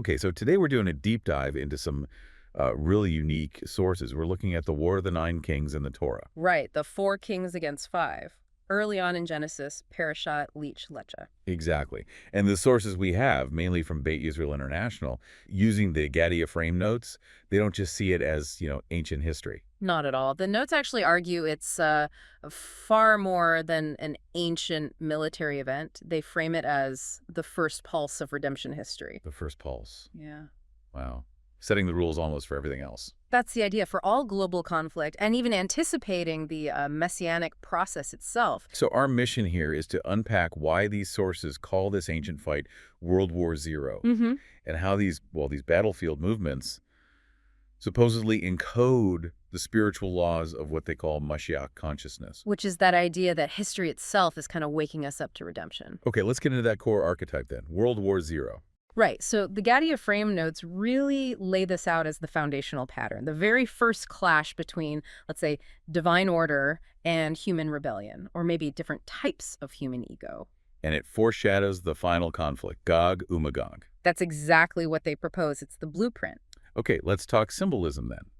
Okay, so today we're doing a deep dive into some really unique sources. We're looking at the War of the Nine Kings in the Torah. Right, the 4 kings against 5. Early on in Genesis, Parashat Lech Lecha. Exactly. And the sources we have, mainly from Beit Israel International, using the Gaddi frame notes, they don't just see it as, ancient history. Not at all. The notes actually argue it's far more than an ancient military event. They frame it as the first pulse of redemption history. The first pulse. Yeah. Wow. Setting the rules almost for everything else. That's the idea for all global conflict, and even anticipating the messianic process itself. So our mission here is to unpack why these sources call this ancient fight World War Zero, and how these battlefield movements supposedly encode the spiritual laws of what they call Mashiach consciousness. Which is that idea that history itself is kind of waking us up to redemption. Okay, let's get into that core archetype then. World War Zero. Right. So the Gaddi frame notes really lay this out as the foundational pattern, the very first clash between, let's say, divine order and human rebellion, or maybe different types of human ego. And it foreshadows the final conflict, Gog Umagog. That's exactly what they propose. It's the blueprint. Okay, let's talk symbolism then.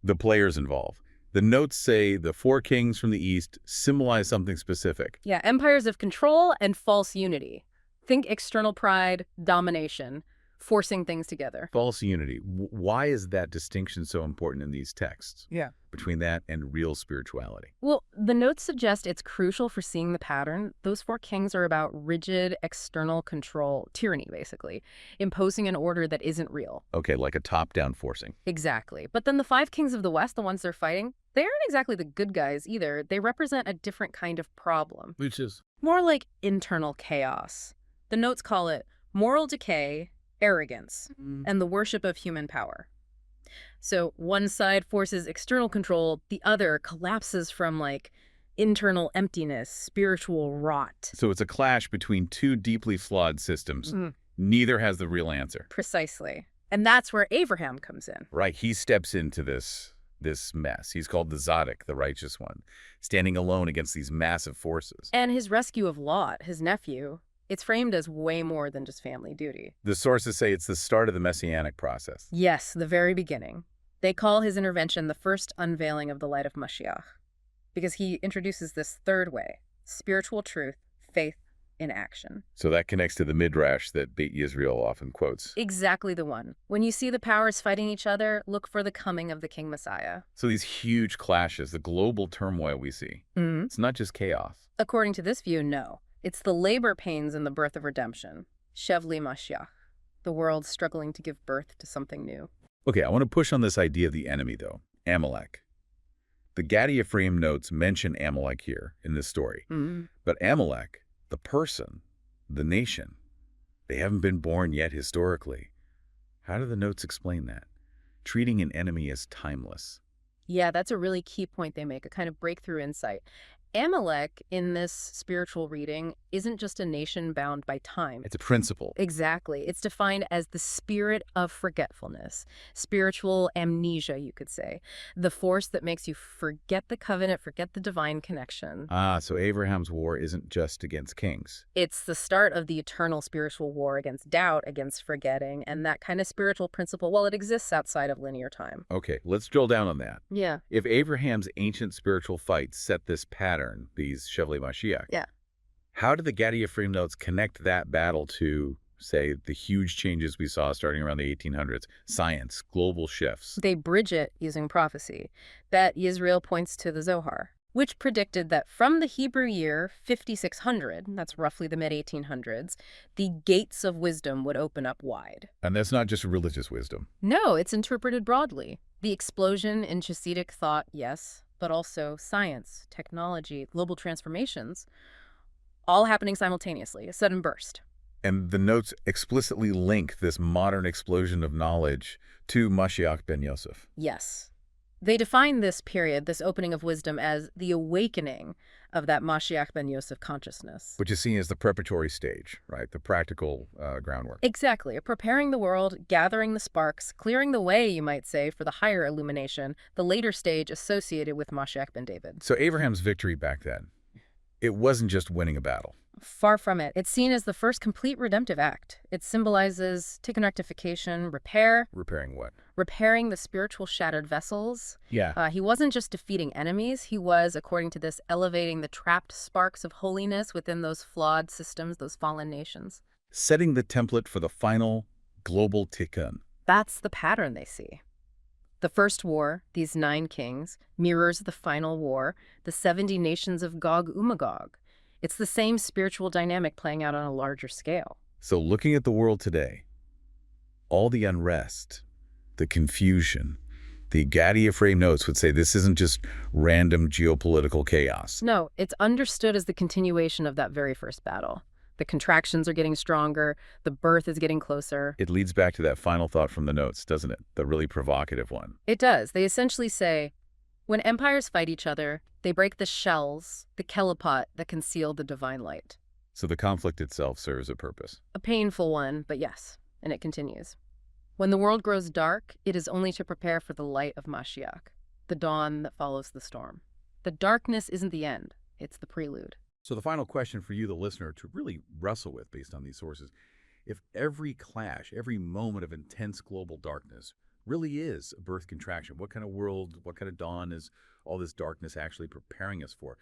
The players involved. The notes say the 4 kings from the east symbolize something specific. Yeah, empires of control and false unity. Think external pride, domination, forcing things together. False unity. Why is that distinction so important in these texts? Yeah. Between that and real spirituality? Well, the notes suggest it's crucial for seeing the pattern. Those 4 kings are about rigid external control, tyranny, basically, imposing an order that isn't real. Okay, like a top-down forcing. Exactly. But then the 5 kings of the West, the ones they're fighting, they aren't exactly the good guys either. They represent a different kind of problem. Which is? More like internal chaos. The notes call it moral decay, arrogance, and the worship of human power. So one side forces external control, the other collapses from internal emptiness, spiritual rot. So it's a clash between 2 deeply flawed systems. Neither has the real answer. Precisely. And that's where Abraham comes in. Right. He steps into this mess. He's called the Zadok, the righteous one, standing alone against these massive forces. And his rescue of Lot, his nephew, it's framed as way more than just family duty. The sources say it's the start of the messianic process. Yes, the very beginning. They call his intervention the first unveiling of the light of Mashiach, because he introduces this third way, spiritual truth, faith in action. So that connects to the Midrash that Beit Israel often quotes. Exactly the one. When you see the powers fighting each other, look for the coming of the King Messiah. So these huge clashes, the global turmoil we see, it's not just chaos. According to this view, no. It's the labor pains in the birth of redemption. Chevlei Mashiach, the world struggling to give birth to something new. Okay, I want to push on this idea of the enemy, though, Amalek. The Gaddi frame notes mention Amalek here in this story. But Amalek, the person, the nation, they haven't been born yet historically. How do the notes explain that? Treating an enemy as timeless. Yeah, that's a really key point they make, a kind of breakthrough insight. Amalek, in this spiritual reading, isn't just a nation bound by time. It's a principle. Exactly. It's defined as the spirit of forgetfulness, spiritual amnesia, you could say, the force that makes you forget the covenant, forget the divine connection. So Abraham's war isn't just against kings. It's the start of the eternal spiritual war against doubt, against forgetting, and that kind of spiritual principle, well, it exists outside of linear time. Okay, let's drill down on that. Yeah. If Abraham's ancient spiritual fights set this pattern, these Chevlei Mashiach, how did the Gaddi frame notes connect that battle to, say, the huge changes we saw starting around the 1800s, science, global shifts? They bridge it using prophecy. That Israel points to the Zohar, which predicted that from the Hebrew year 5600, that's roughly the mid-1800s, the gates of wisdom would open up wide. And that's not just religious wisdom. No, it's interpreted broadly. The explosion in Hasidic thought, yes, but also science, technology, global transformations, all happening simultaneously, a sudden burst. And the notes explicitly link this modern explosion of knowledge to Mashiach ben Yosef. Yes. They define this period, this opening of wisdom, as the awakening of that Mashiach ben Yosef consciousness. Which is seen as the preparatory stage, right? The practical groundwork. Exactly. Preparing the world, gathering the sparks, clearing the way, you might say, for the higher illumination, the later stage associated with Mashiach ben David. So Abraham's victory back then, it wasn't just winning a battle. Far from it. It's seen as the first complete redemptive act. It symbolizes tikkun rectification, repair, Repairing what? repairing the spiritual shattered vessels. Yeah. He wasn't just defeating enemies. He was, according to this, elevating the trapped sparks of holiness within those flawed systems, those fallen nations. Setting the template for the final global tikkun. That's the pattern they see. The first war, these 9 kings, mirrors the final war, the 70 nations of Gog Magog. It's the same spiritual dynamic playing out on a larger scale. So looking at the world today, all the unrest, the confusion, the Gaddi notes would say this isn't just random geopolitical chaos. No, it's understood as the continuation of that very first battle. The contractions are getting stronger, the birth is getting closer. It leads back to that final thought from the notes, doesn't it? The really provocative one. It does. They essentially say, when empires fight each other, they break the shells, the kelipot that conceal the divine light. So the conflict itself serves a purpose. A painful one, but yes. And it continues. When the world grows dark, it is only to prepare for the light of Mashiach, the dawn that follows the storm. The darkness isn't the end, it's the prelude. So the final question for you, the listener, to really wrestle with based on these sources, if every clash, every moment of intense global darkness really is a birth contraction, what kind of world, what kind of dawn is all this darkness actually preparing us for?